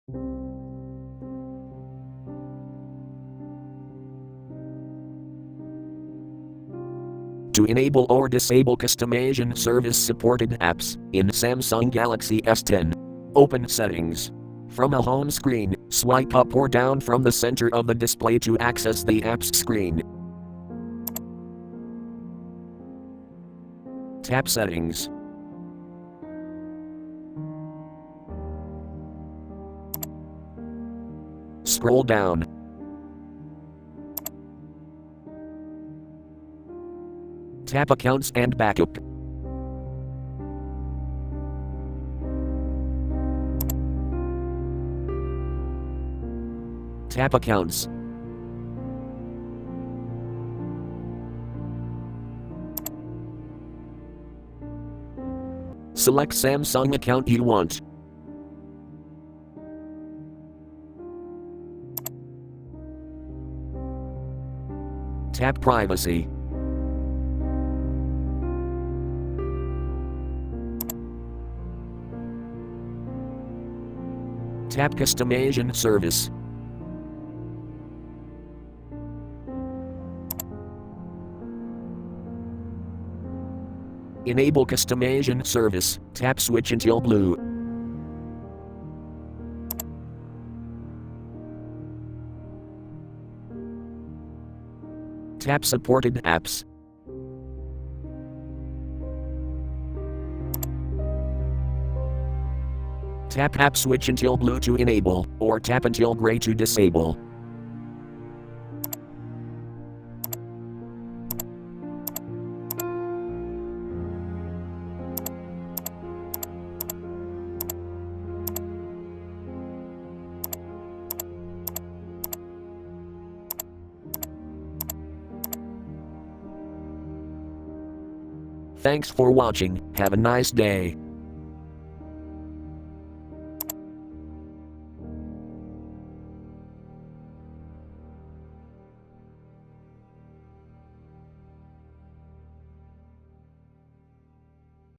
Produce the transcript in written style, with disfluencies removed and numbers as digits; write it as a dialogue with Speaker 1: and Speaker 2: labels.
Speaker 1: To enable or disable Customazion service-supported apps in Samsung Galaxy S10. Open Settings. From a home screen, swipe up or down from the center of the display to access the apps screen. Tap Settings. Scroll down. Tap Accounts and Backup. Tap Accounts. Select Samsung account you want. Tap Privacy. Tap Customazion service. Enable Customazion service, tap switch until blue. Tap supported apps. Tap app switch until blue to enable, or tap until gray to disable. Thanks for watching, have a nice day.